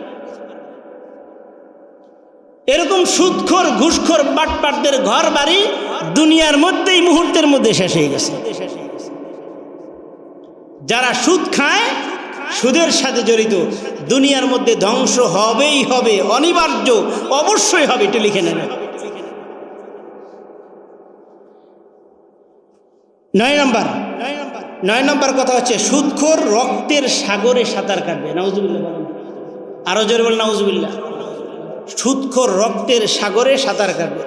এরকম সুদখোর, ঘুষখোর, বাটপাটদের ঘর বাড়ি দুনিয়ার মধ্যেই মুহূর্তের মধ্যে শেষ হয়ে গেছে। যারা সুদ খায়, সুদের সাথে জড়িত, দুনিয়ার মধ্যে ধ্বংস হবেই হবে, অনিবার্য, অবশ্যই হবে। এটা লিখে নেন। 9 নম্বর কথা হচ্ছে সুদখোর রক্তের সাগরে সাঁতার কাটবে। নাউজুবিল্লাহ বলেন, আরো জোরে বলেন নাউজুবিল্লাহ। সুদখোর রক্তের সাগরে সাঁতার কাটবে।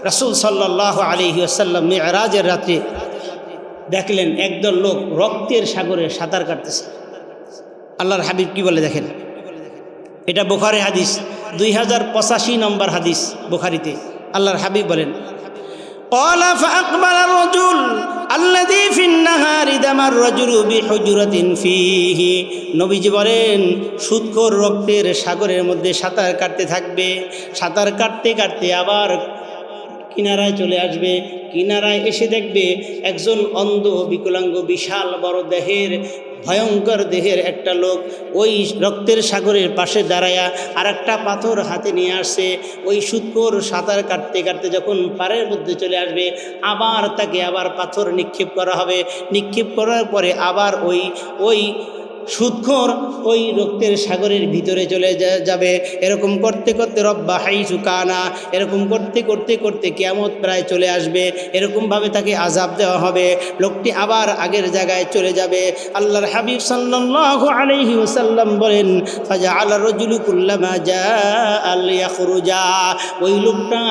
রাসূল সাল্লাল্লাহু আলাইহি ওয়াসাল্লাম মিরাজের রাতে দেখলেন একদল লোক রক্তের সাগরে সাঁতার কাটতেছে। আল্লাহর হাবিব কি বলে দেখেন, এটা বুখারী হাদিস, 2085 নম্বর হাদিস বুখারীতে। আল্লাহর হাবিব বলেন قال فأقبل الرجل الذي في النهار دم الرجل بحجرة فيه, নবীজি বলেন সুদখোর রক্তের সাগরের মধ্যে সাঁতার কাটতে থাকবে। সাঁতার কাটতে কাটতে আবার কিনারায় চলে আসবে। কিনারায় এসে দেখবে একজন অন্ধ, বিকলাঙ্গ, বিশাল বড় দেহের, ভয়ঙ্কর দেহের একটা লোক ওই রক্তের সাগরের পাশে দাঁড়ায়া আর একটা পাথর হাতে নিয়ে আসছে। ওই সুদখোর সাঁতার কাটতে কাটতে যখন পাড়ের মধ্যে চলে আসবে, আবার তাকে আবার পাথর নিক্ষেপ করা হবে। নিক্ষেপ করার পরে আবার ওই সুদখোর ওই রক্তের সাগরের ভিতরে চলে যাবে। এরকম করতে করতে রব্বা হাইসু কানা, এরকম করতে করতে করতে কিয়ামত প্রায় চলে আসবে। এরকমভাবে তাকে আযাব দেওয়া হবে। লোকটি আবার আগের জায়গায় চলে যাবে। আল্লাহর হাবিব সাল্লাল্লাহু আলাইহি ওয়াসাল্লাম বলেন ফাজআলা রাজুলু কুল্লামা জাআ লিয়াখরুজা, ওই লোকটা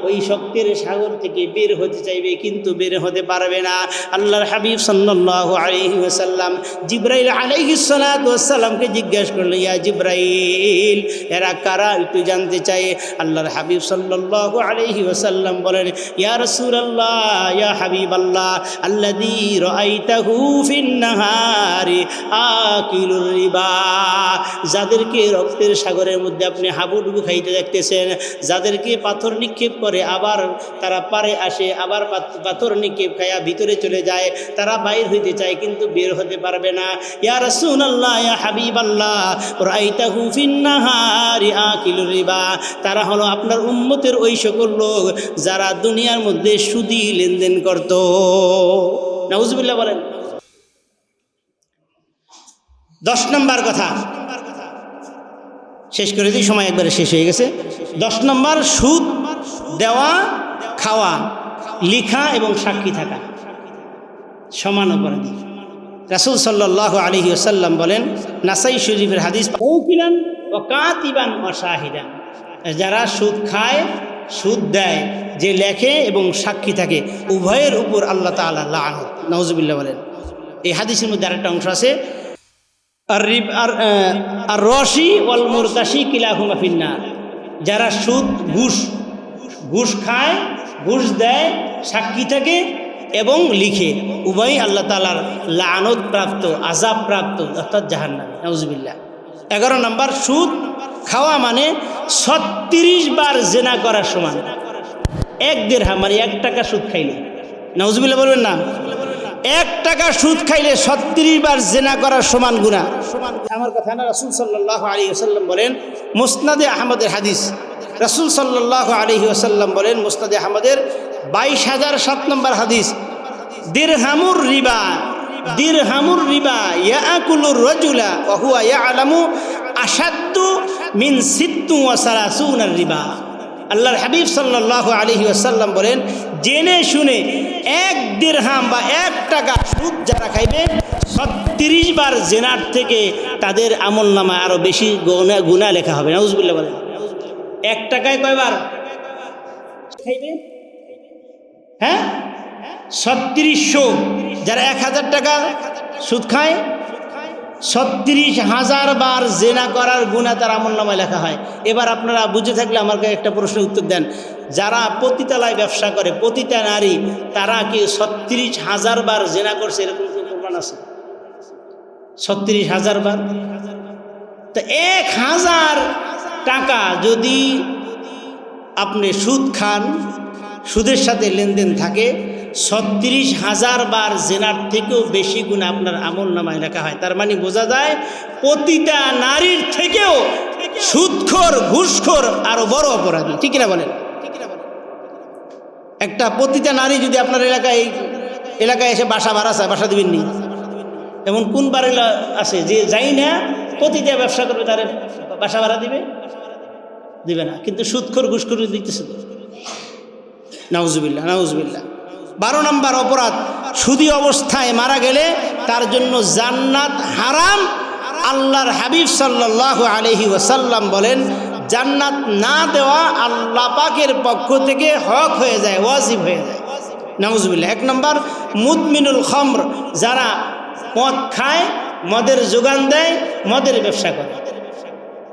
ওই শক্তির সাগর থেকে বের হতে চাইবে কিন্তু বের হতে পারবে না। আল্লাহর হাবিব সাল্লাল্লাহু আলাইহি ওয়াসাল্লাম জিবরাইল আলাইহিস সালাতু ওয়াসসালামকে জিজ্ঞাসা করলেন, ইয়া জিবরাইল, এরা কারা একটু জানতে চাই। আল্লাহর হাবিব সাল্লাল্লাহু আলাইহি ওয়াসাল্লাম বলেন, ইয়া রাসূলুল্লাহ, ইয়া হাবিবাল্লাহ, আল্লাযী রাআইতাহু ফিন নাহারি আকিলুর রিবা, যাদেরকে রক্তের সাগরের মধ্যে আপনি হাবুডুবু খাইতে দেখতেছেন, যাদেরকে পাথর নিক্ষেপ করে আবার তারা পারে আসে, আবার পাথর নিক্ষেপ খায়া ভিতরে চলে যায়, তারা বাইর হইতে চায় কিন্তু বের হতে পারবে না। ইয়া রাসূল রাসূলুল্লাহ ইয়া হাবিবাল্লাহ রাআইতাহু ফিন নাহারি আকিলুর রিবা, তারা হলো আপনার উম্মতের ওই সকল লোক যারা দুনিয়ার মধ্যে সুদী লেনদেন করত। নাউজুবিল্লাহ বলেন। 10 নম্বর কথা শেষ করে দিই, সময় একবারে শেষ হয়ে গেছে। 10 নম্বর, সুদ দেওয়া, খাওয়া, লিখা এবং সাক্ষী থাকা সমান অপরাধী। রাসূল সাল্লাল্লাহু আলাইহি ওয়াসাল্লাম বলেন, নাসাই শরীফের হাদিস, মুকিলান ওয়া কাতিবান ওয়া শাহিদান, যারা সুদ খায়, সুদ দেয়, যে লেখে এবং সাক্ষী থাকে, উভয়ের উপর আল্লাহ তাআলা লানত। নাউজুবিল্লাহ বলেন। এই হাদিসের মধ্যে আরেকটা অংশ আছে, আর রশি ওয়াল মুরতাশি কিলাহুমা ফিন্নার, যারা সুদ ঘুষ খায়, ঘুষ দেয়, সাক্ষী থাকে এবং লিখে, উভয়ই আল্লাহ তাআলার লানত প্রাপ্ত, আযাব প্রাপ্ত, অর্থাৎ জাহান্নামী। নাউজুবিল্লাহ। 11 নম্বর, সুদ খাওয়া মানে 36 বার জিনা করার সমান। 1 দিরহাম মানে 1 টাকা সুদ খাইলে, নাউজুবিল্লাহ বলবেন না, 1 টাকা সুদ খাইলে 36 বার জিনা করার সমান গুনাহ। আমার কথা না, রাসূল সাল্লাল্লাহু আলাইহি ওয়াসাল্লাম বলেন, মুসনাদে আহমদের হাদিস, রাসূল সাল্লাল্লাহু আলাইহি ওয়াসাল্লাম বলেন, মুসনাদে আহমদের 22007 নম্বর হাদিস, দিরহামুর রিবা ইয়াকুলুর রাজুলা ওয়া হুয়া ইয়ালামু আশাদ্দু মিন 36 রিবা। আল্লাহর হাবিব সাল্লাল্লাহু আলাইহি ওয়াসাল্লাম বলেন, জেনে শুনে 1 দিরহাম বা 1 টাকা সুদ যারা খাইবে, 36 বার জেনার থেকে তাদের আমলনামায় আরো বেশি গুনাহ লেখা হবে। নাউজুবিল্লাহ বলেন। 1 টাকায় কয়বার খাইবে? হ্যাঁ, 3600। যারা 1000 টাকা সুদ খায়, 36,000 বার জেনা করার গুনাহ তার আমলনামায় লেখা হয়। এবার আপনারা বুঝে থাকলে আমাকে একটা প্রশ্নের উত্তর দেন, যারা পতিতালয় ব্যবসা করে, পতিতা নারী, তারা কি 36,000 বার জেনা করছে এরকম কি প্রমাণ আছে? 36,000 বার। তো 1000 টাকা যদি আপনি সুদ খান, সুদের সাথে লেনদেন থাকে, 36,000 বার জেনার থেকেও বেশি গুনাহ আপনার আমলনামায় লেখা হয়। তার মানে বোঝা যায় পতিতা নারীর থেকেও সুদখোর, ঘুষখোর আরো বড় অপরাধী। ঠিক কিনা বলেন? একটা পতিতা নারী যদি আপনার এলাকায় এসে বাসা ভাড়া চায়, বাসা দিবেন নি? এমন কোন বাড়ি আছে যে যাই না পতিতা ব্যবসা করবে তার বাসা ভাড়া দিবে না, কিন্তু সুদখোর, ঘুষখোর দিতেছে। নাউজুবিল্লাহ, নাউজুবিল্লাহ। 12 নম্বর অপরাধ, সুদী অবস্থায় মারা গেলে তার জন্য জান্নাত হারাম। আল্লাহর হাবিব সাল্লাল্লাহু আলাইহি ওয়াসাল্লাম বলেন, জান্নাত না দেওয়া আল্লাহ পাকের পক্ষ থেকে হক হয়ে যায়, ওয়াজিব হয়ে যায়। নাউজুবিল্লাহ। 1 নম্বর, মুদমিনুল খামর, যারা মদ খায়, মদের যোগান দেয়, মদের ব্যবসা করে।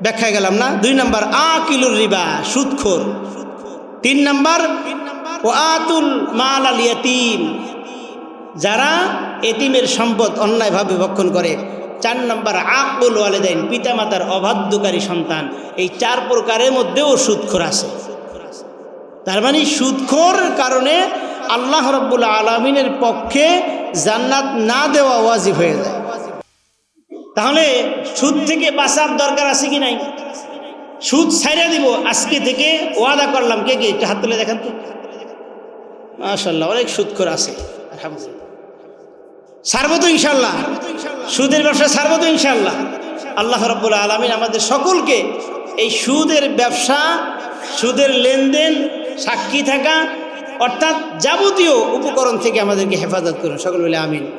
ব্যাখ্যায় গেলাম না। 2 নম্বর, আকিলুর রিবা, সুদখোর। 3 নম্বর, ওয়াতুল মাল আল ইয়াতীম, যারা এতিমের সম্পদ অন্যায়ভাবে ভক্ষণ করে। 4 নম্বর, আকুল ওয়ালিদাইন, পিতামাতার অবাধ্যকারী সন্তান। এই 4 প্রকারের মধ্যেও সুদখোর আছে। তার মানে সুদখোর কারণে আল্লাহ রাব্বুল আলামিনের পক্ষে জান্নাত না দেওয়া ওয়াজিব হয়ে যায়। তাহলে সুদ থেকে বাঁচার দরকার আছে কি নাই? সুদ ছাইড়া দিব আজকে থেকে, ওয়াদা করলাম। কে কে একটু হাত তুলে দেখেন তো। মাশাআল্লাহ, অনেক সুদখোর আছে। আলহামদুলিল্লাহ। ছাড়বো তো ইনশাআল্লাহ, সুদের ব্যবসা ছাড়বো তো ইনশাআল্লাহ। আল্লাহ রাব্বুল আলামিন আমাদের সকলকে এই সুদের ব্যবসা, সুদের লেনদেন, সাক্ষী থাকা, অর্থাৎ যাবতীয় উপকরণ থেকে আমাদেরকে হেফাজত করুন। সকল বলে আমিন।